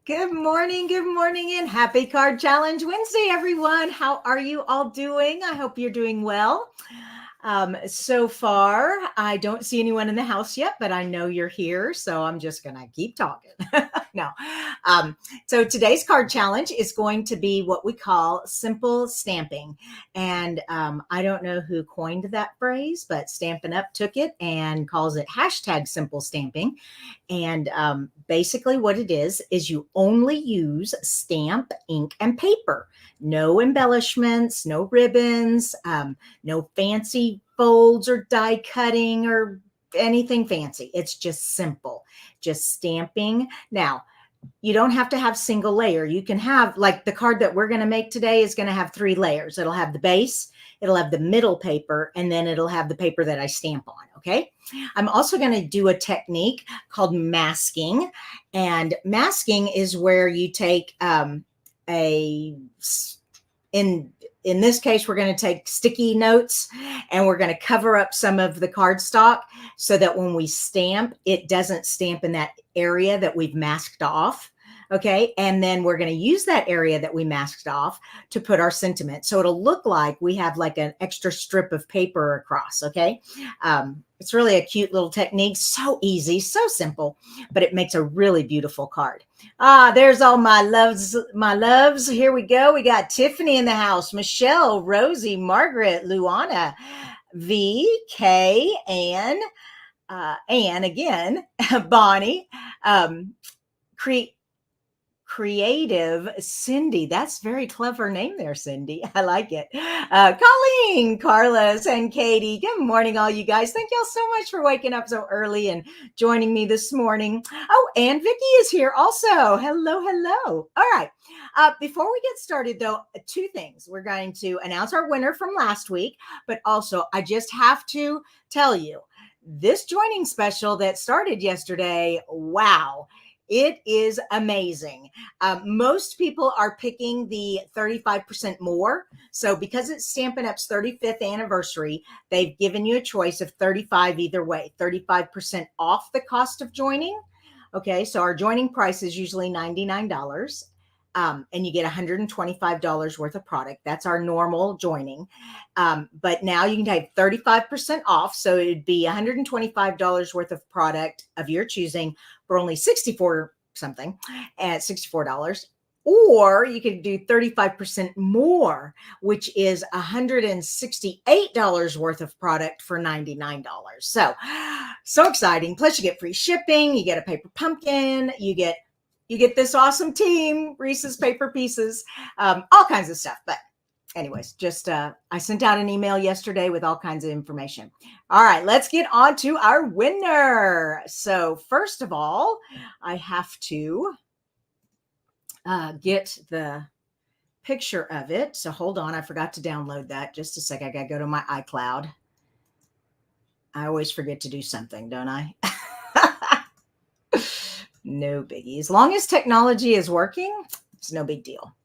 Good morning, and happy Card Challenge Wednesday, everyone. How are you all doing? I hope you're doing well. So far, I don't see anyone in the house yet, but I know you're here, so I'm just going to keep talking. No. So today's card challenge is going to be what we call simple stamping. And I don't know who coined that phrase, but Stampin' Up took it and calls it hashtag simple stamping. And basically what it is you only use stamp, ink, and paper. No embellishments, no ribbons, no fancy folds or die cutting or anything fancy. It's just simple, just stamping. Now, you don't have to have single layer. You can have, like the card that we're going to make today is going to have 3 layers. It'll have the base, it'll have the middle paper, and then it'll have the paper that I stamp on. Okay. I'm also going to do a technique called masking. And masking is where you take in this case, we're going to take sticky notes and we're going to cover up some of the cardstock so that when we stamp, it doesn't stamp in that area that we've masked off. Okay. And then we're going to use that area that we masked off to put our sentiment. So it'll look like we have like an extra strip of paper across. Okay. It's really a cute little technique. So easy, so simple, but it makes a really beautiful card. There's all my loves, my loves. Here we go. We got Tiffany in the house, Michelle, Rosie, Margaret, Luana, V, K, Anne again, Bonnie, Creative Cindy. That's very clever name there, Cindy. I like it. Colleen, Carlos, and Katie. Good morning, all you guys. Thank y'all so much for waking up so early and joining me this morning. Oh, and Vicky is here also. Hello, hello. All right. Before we get started, though, 2 things. We're going to announce our winner from last week, but also I just have to tell you, this joining special that started yesterday, wow. It is amazing. Most people are picking the 35% more. So because it's Stampin' Up's 35th anniversary, they've given you a choice of 35 either way, 35% off the cost of joining. Okay, so our joining price is usually $99. And you get $125 worth of product. That's our normal joining. But now you can take 35% off. So it'd be $125 worth of product of your choosing for only $64 something at $64. Or you could do 35% more, which is $168 worth of product for $99. So exciting. Plus you get free shipping, you get a paper pumpkin, you get this awesome team, Reese's Paper Pieces, all kinds of stuff. But anyways, just I sent out an email yesterday with all kinds of information. All right, let's get on to our winner. So first of all, I have to get the picture of it. So hold on, I forgot to download that. Just a sec, I got to go to my iCloud. I always forget to do something, don't I? No biggie. As long as technology is working, it's no big deal.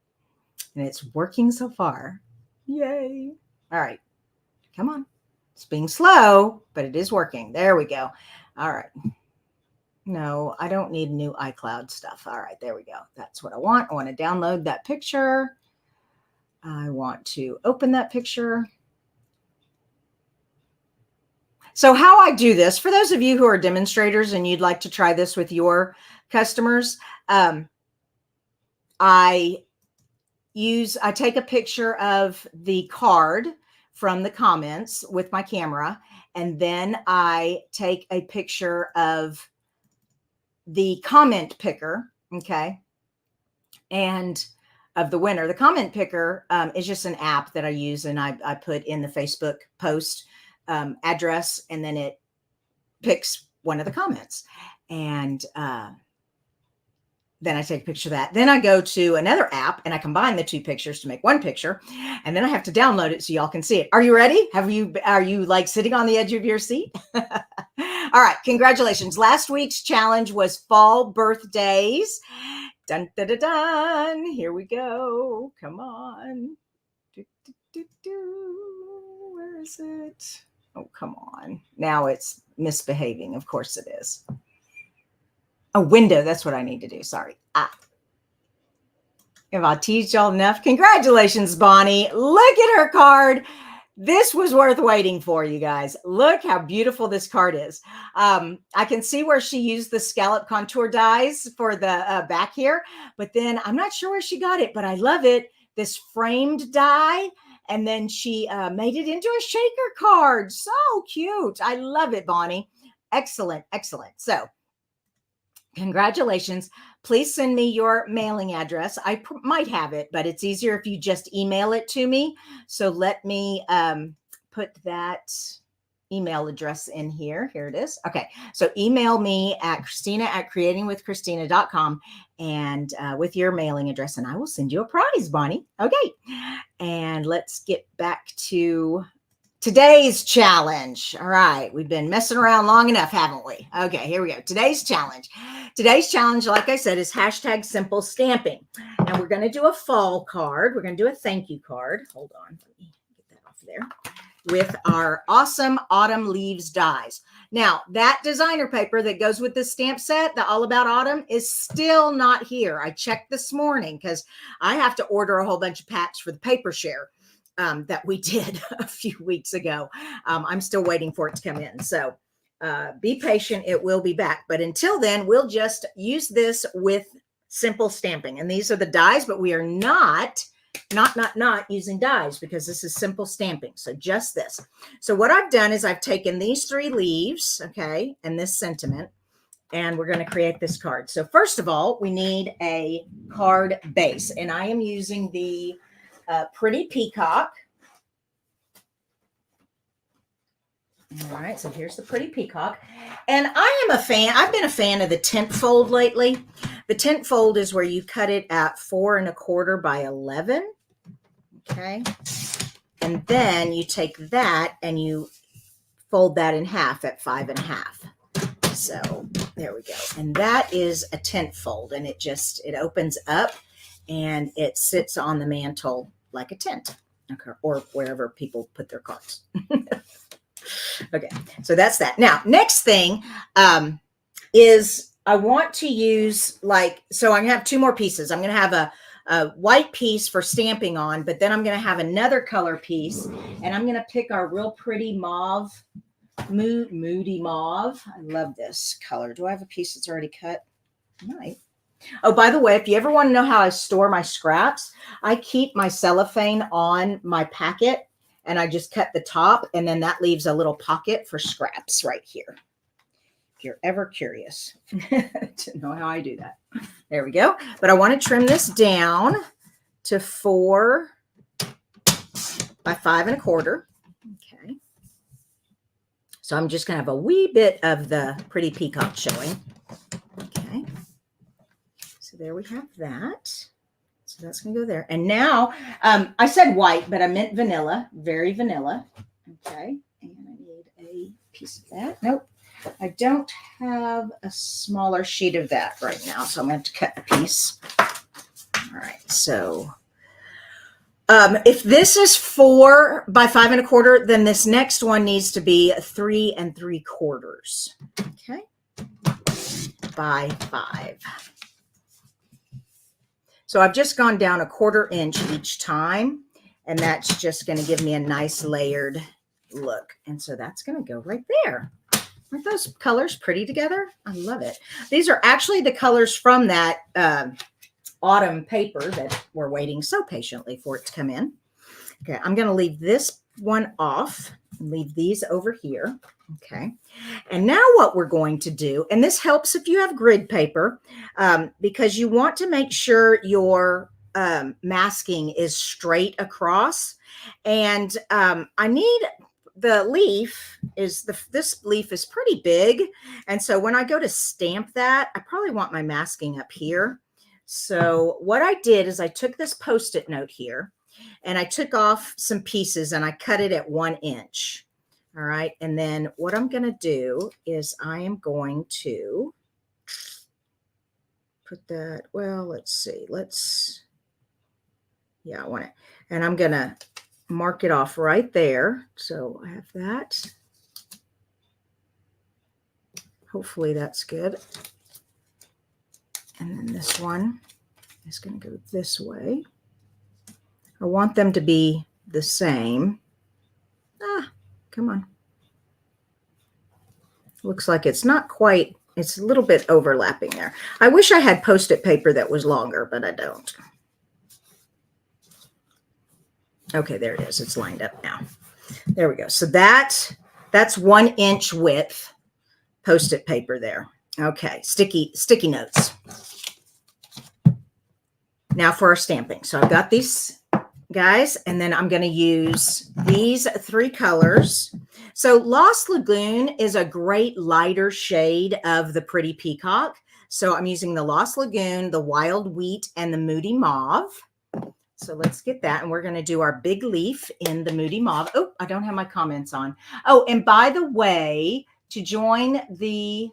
And it's working so far. Yay. All right. Come on. It's being slow, but it is working. There we go. All right. No, I don't need new iCloud stuff. All right. There we go. That's what I want. I want to download that picture. I want to open that picture. So how I do this, for those of you who are demonstrators and you'd like to try this with your customers, I take a picture of the card from the comments with my camera, and then I take a picture of the comment picker, okay, and of the winner. The comment picker is just an app that I use, and I put in the Facebook post address, and then it picks one of the comments. And then I take a picture of that. Then I go to another app and I combine the 2 pictures to make 1 picture. And then I have to download it so y'all can see it. Are you ready? Are you like sitting on the edge of your seat? All right. Congratulations. Last week's challenge was fall birthdays. Dun, dun, dun, dun. Here we go. Come on. Do, do, do, do. Where is it? Oh, come on. Now it's misbehaving. Of course it is. A window. That's what I need to do. Sorry. If I teased y'all enough, congratulations, Bonnie. Look at her card. This was worth waiting for, you guys. Look how beautiful this card is. I can see where she used the scallop contour dies for the back here, but then I'm not sure where she got it, but I love it. This framed die, and then she made it into a shaker card. So cute. I love it, Bonnie. Excellent, excellent. So congratulations. Please send me your mailing address. I might have it, but it's easier if you just email it to me. So let me put that email address in here. Here it is. Okay. So email me at Kristina@creatingwithkristina.com and with your mailing address, and I will send you a prize, Bonnie. Okay. And let's get back to today's challenge. All right. We've been messing around long enough, haven't we? Okay, here we go. Today's challenge. Today's challenge, like I said, is #simple stamping. And we're going to do a fall card. We're going to do a thank you card. Hold on. Let me get that off there. With our awesome autumn leaves dies. Now, that designer paper that goes with the stamp set, the All About Autumn, is still not here. I checked this morning because I have to order a whole bunch of packs for the paper share that we did a few weeks ago. I'm still waiting for it to come in. So be patient. It will be back. But until then, we'll just use this with simple stamping. And these are the dies, but we are not using dies because this is simple stamping. So just this. So what I've done is I've taken these 3 leaves, okay, and this sentiment, and we're going to create this card. So first of all, we need a card base, and I am using the Pretty Peacock. All right, so here's the Pretty Peacock. And I am a fan. I've been a fan of the tent fold lately. The tent fold is where you cut it at 4 1/4 by 11. Okay. And then you take that and you fold that in half at 5 1/2. So there we go. And that is a tent fold, and it opens up and it sits on the mantle like a tent, okay, or wherever people put their cards. Okay, so that's that. Now, next thing is I want to use so I'm going to have 2 more pieces. I'm going to have a white piece for stamping on, but then I'm going to have another color piece, and I'm going to pick our real pretty mauve, moody mauve. I love this color. Do I have a piece that's already cut? I might. Oh, by the way, if you ever want to know how I store my scraps, I keep my cellophane on my packet, and I just cut the top, and then that leaves a little pocket for scraps right here. If you're ever curious to know how I do that. There we go. But I want to trim this down to 4 by 5 1/4. Okay. So I'm just going to have a wee bit of the Pretty Peacock showing. Okay. So there we have that. So that's going to go there. And now I said white, but I meant vanilla, very vanilla. Okay. And I need a piece of that. Nope. I don't have a smaller sheet of that right now, so I'm going to have to cut a piece. All right. So if this is 4 by 5 1/4, then this next one needs to be 3 3/4. Okay. By 5. So I've just gone down 1/4 inch each time, and that's just going to give me a nice layered look. And so that's going to go right there. Aren't those colors pretty together? I love it. These are actually the colors from that autumn paper that we're waiting so patiently for it to come in. Okay, I'm going to leave this one off, leave these over here. Okay, and now what we're going to do, and this helps if you have grid paper, because you want to make sure your masking is straight across. And I need the leaf is this leaf is pretty big, and so when I go to stamp that, I probably want my masking up here. So what I did is I took this Post-it note here, and I took off some pieces and I cut it at 1 inch. All right. And then what I'm going to do is I am going to put that, well, let's see. I want it. And I'm going to mark it off right there. So I have that. Hopefully that's good. And then this one. It's going to go this way. I want them to be the same. Come on. Looks like it's not quite, it's a little bit overlapping there. I wish I had Post-it paper that was longer, but I don't. Okay, there it is. It's lined up now. There we go. So that's 1 inch width Post-it paper there. Okay, sticky notes. Now for our stamping. So I've got these guys, and then I'm going to use these 3 colors. So Lost Lagoon is a great lighter shade of the Pretty Peacock. So I'm using the Lost Lagoon, the Wild Wheat, and the Moody Mauve. So let's get that. And we're going to do our big leaf in the Moody Mauve. Oh, I don't have my comments on. Oh, and by the way, to join the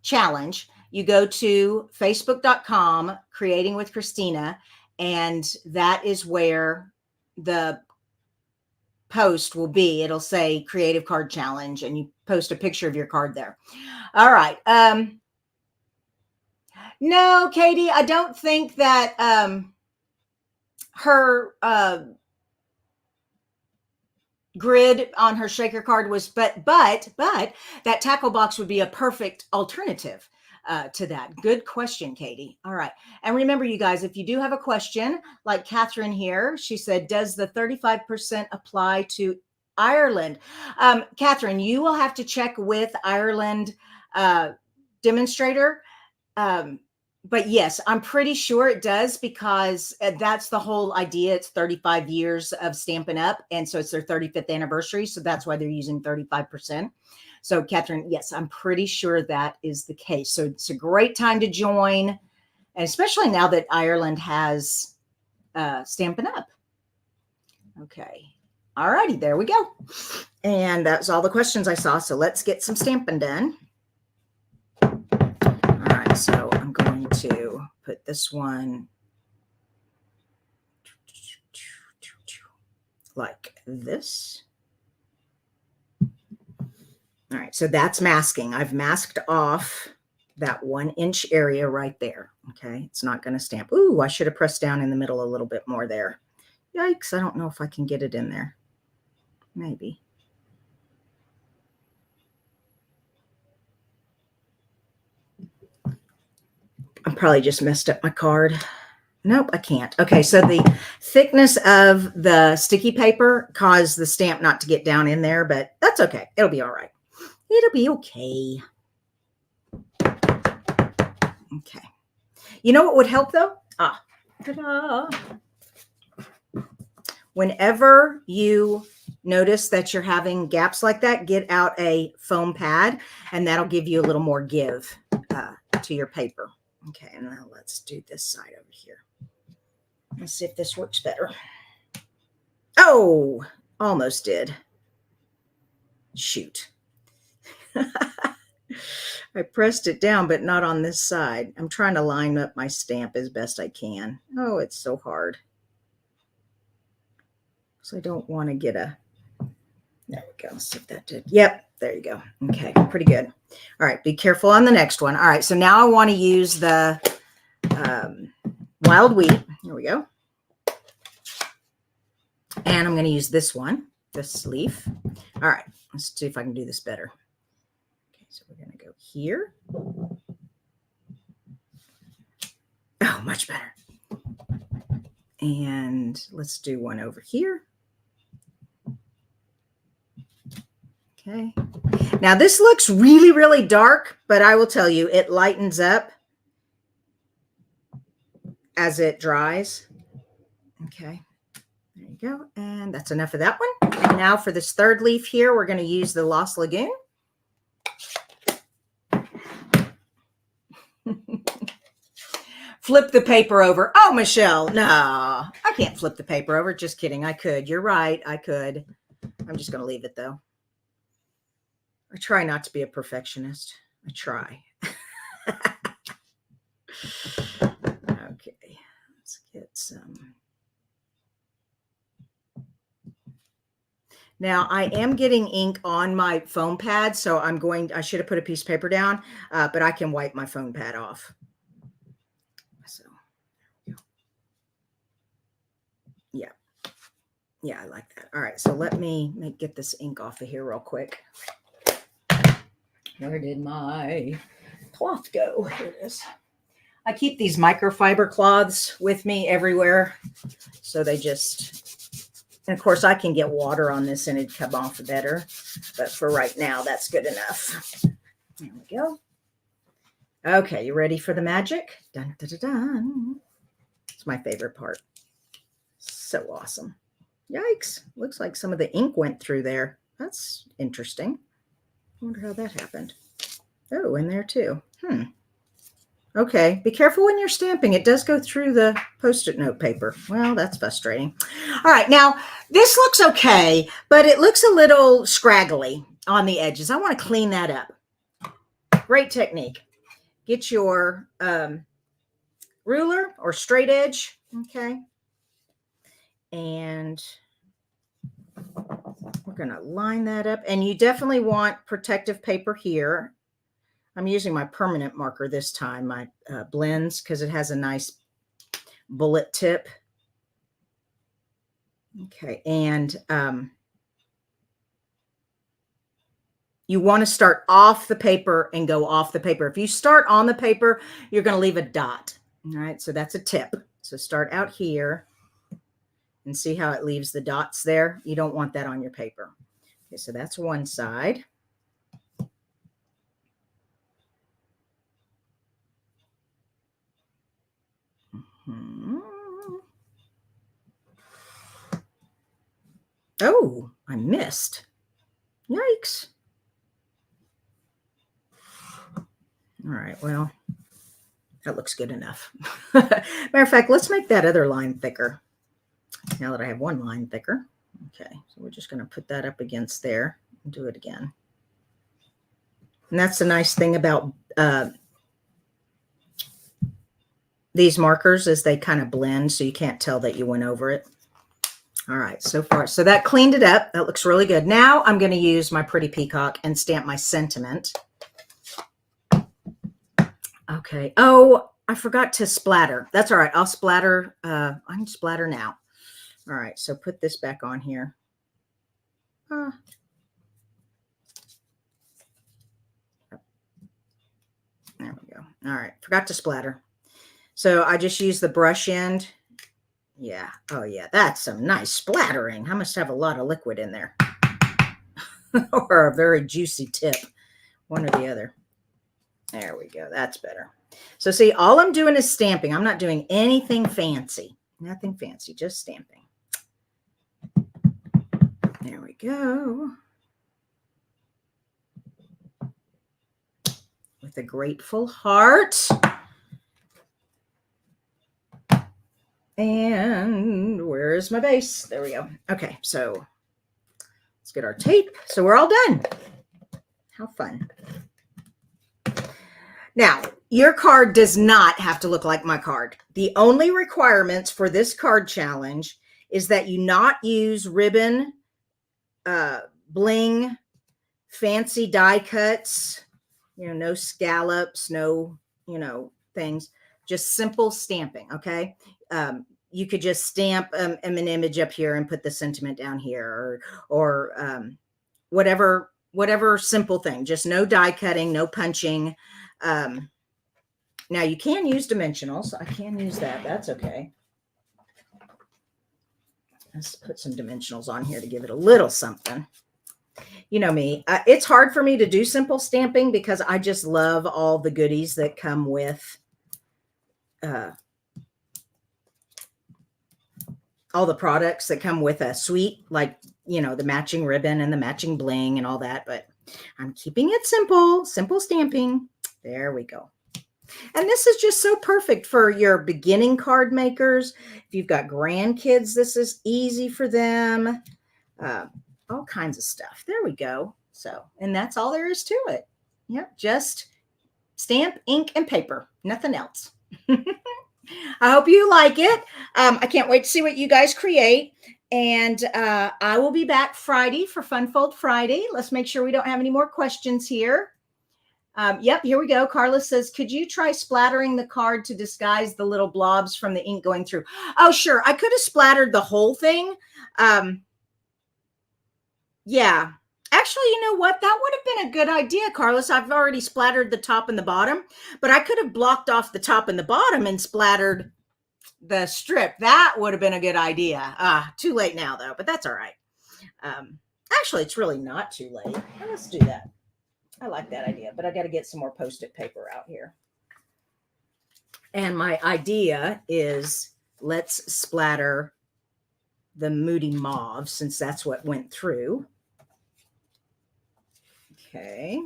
challenge, you go to facebook.com, Creating with Kristina, and that is where the post will be. It'll say Creative Card Challenge, and you post a picture of your card there. All right. No, Katie, I don't think that her grid on her shaker card was, but that tackle box would be a perfect alternative to that. Good question, Katie. All right. And remember, you guys, if you do have a question, like Catherine here, she said, does the 35% apply to Ireland? Catherine, you will have to check with Ireland Demonstrator. But yes, I'm pretty sure it does, because that's the whole idea. It's 35 years of Stampin' Up. And so it's their 35th anniversary. So that's why they're using 35%. So Catherine, yes, I'm pretty sure that is the case. So it's a great time to join, and especially now that Ireland has Stampin' Up. Okay. All righty, there we go. And that's all the questions I saw. So let's get some stamping done. All right, so I'm going to put this one like this. All right, so that's masking. I've masked off that 1 inch area right there. Okay, it's not going to stamp. Ooh, I should have pressed down in the middle a little bit more there. Yikes, I don't know if I can get it in there. Maybe. I probably just messed up my card. Nope, I can't. Okay, so the thickness of the sticky paper caused the stamp not to get down in there, but that's okay. It'll be all right. It'll be okay. Okay. You know what would help though? Ta-da. Whenever you notice that you're having gaps like that, get out a foam pad, and that'll give you a little more give to your paper. Okay, and now let's do this side over here. Let's see if this works better. Oh, almost did. Shoot. I pressed it down, but not on this side. I'm trying to line up my stamp as best I can. Oh, it's so hard. So I don't want to get a, there we go. Let's see if that did. Yep, there you go. Okay, pretty good. All right, be careful on the next one. All right, so now I want to use the wild wheat. Here we go. And I'm going to use this one, this leaf. All right, let's see if I can do this better. Okay, so we're going to go here. Oh, much better. And let's do one over here. Okay. Now this looks really, really dark, but I will tell you, it lightens up as it dries. Okay. There you go. And that's enough of that one. And now for this third leaf here, we're going to use the Lost Lagoon. Flip the paper over. Oh, Michelle, no, I can't flip the paper over. Just kidding. I could. You're right. I could. I'm just going to leave it though. I try not to be a perfectionist. I try. Okay, let's get some. Now I am getting ink on my foam pad, so I should have put a piece of paper down, but I can wipe my foam pad off. Yeah, I like that. All right, so let me get this ink off of here real quick. Where did my cloth go? Here it is. I keep these microfiber cloths with me everywhere. So they just, and of course I can get water on this and it'd come off better. But for right now, that's good enough. There we go. Okay, you ready for the magic? Dun, dun, dun, dun. It's my favorite part. So awesome. Yikes. Looks like some of the ink went through there. That's interesting. I wonder how that happened. Oh, in there too. Okay, be careful when you're stamping. It does go through the Post-it note paper. Well, that's frustrating. All right, now this looks okay, but it looks a little scraggly on the edges. I want to clean that up. Great technique. Get your ruler or straight edge, okay? And we're going to line that up. And you definitely want protective paper here. I'm using my permanent marker this time, my blends, because it has a nice bullet tip. Okay, and you want to start off the paper and go off the paper. If you start on the paper, you're going to leave a dot. All right, so that's a tip. So start out here and see how it leaves the dots there. You don't want that on your paper. Okay, so that's one side. Oh, I missed. Yikes. All right, well, that looks good enough. Matter of fact, let's make that other line thicker. Now that I have one line thicker. Okay, so we're just going to put that up against there and do it again. And that's the nice thing about these markers is they kind of blend, so you can't tell that you went over it. All right, so far. So that cleaned it up. That looks really good. Now I'm going to use my pretty peacock and stamp my sentiment. Okay. Oh, I forgot to splatter. That's all right. I'll splatter. I can splatter now. All right. So put this back on here. There we go. All right. Forgot to splatter. So I just use the brush end. Yeah. Oh, yeah. That's some nice splattering. I must have a lot of liquid in there. Or a very juicy tip. One or the other. There we go. That's better. So see, all I'm doing is stamping. I'm not doing anything fancy. Nothing fancy. Just stamping. There we go. With a grateful heart. And where's my base? There we go. Okay, so let's get our tape. So we're all done. How fun. Now, your card does not have to look like my card. The only requirements for this card challenge is that you not use ribbon, bling, fancy die cuts, no scallops, no, things, just simple stamping. Okay. You could just stamp an image up here and put the sentiment down here or whatever simple thing, just no die cutting, no punching. Now you can use dimensionals. I can use that. That's okay. Let's put some dimensionals on here to give it a little something. You know me, it's hard for me to do simple stamping because I just love all the goodies that come with all the products that come with a suite, like, the matching ribbon and the matching bling and all that. But I'm keeping it simple stamping. There we go. And this is just so perfect for your beginning card makers. If you've got grandkids, this is easy for them. All kinds of stuff. There we go. So, and that's all there is to it. Yep, just stamp, ink, and paper. Nothing else. I hope you like it. I can't wait to see what you guys create. And I will be back Friday for Fun Fold Friday. Let's make sure we don't have any more questions here. Yep, here we go. Carla says, could you try splattering the card to disguise the little blobs from the ink going through? Oh, sure. I could have splattered the whole thing. Yeah. Actually, you know what? That would have been a good idea, Carlos. I've already splattered the top and the bottom, but I could have blocked off the top and the bottom and splattered the strip. That would have been a good idea. Too late now, though, but that's all right. Actually, it's really not too late. Let's do that. I like that idea, but I got to get some more Post-it paper out here. And my idea is let's splatter the Moody Mauve since that's what went through. Okay.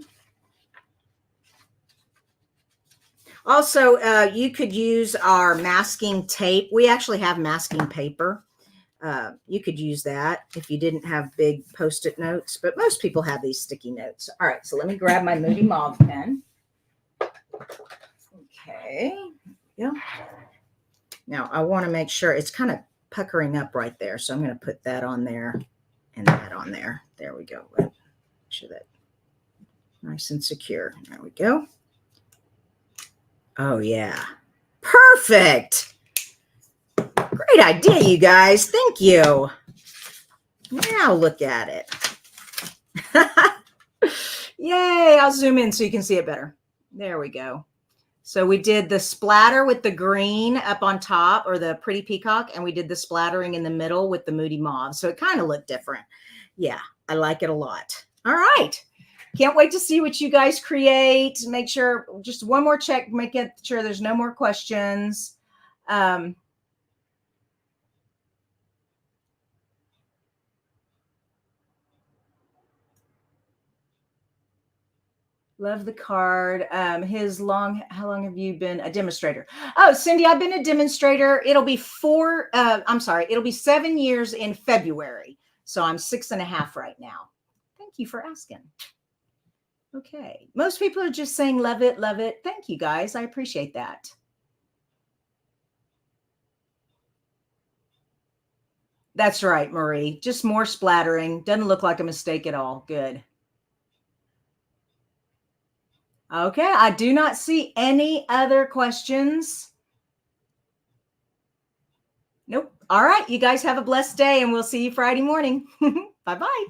Also, you could use our masking tape. We actually have masking paper. You could use that if you didn't have big Post-it notes, but most people have these sticky notes. All right, so let me grab my Moody Mauve pen. Okay, yeah. Now I want to make sure it's kind of puckering up right there, so I'm going to put that on there and that on there. There we go. Make sure that nice and secure. There we go. Oh yeah, perfect. Great idea, you guys. Thank you. Now look at it. Yay, I'll zoom in so you can see it better. There we go. So we did the splatter with the green up on top, or the pretty peacock, and we did the splattering in the middle with the Moody Mauve. So it kind of looked different. Yeah, I like it a lot. All right. Can't wait to see what you guys create. Make sure, just one more check, make it sure there's no more questions. Love the card. How long have you been a demonstrator? Oh, Cindy, I've been a demonstrator. It'll be 7 years in February. So I'm 6.5 right now. Thank you for asking. Okay. Most people are just saying, love it, love it. Thank you guys. I appreciate that. That's right, Marie. Just more splattering. Doesn't look like a mistake at all. Good. Okay, I do not see any other questions. Nope. All right, you guys have a blessed day, and we'll see you Friday morning. Bye-bye.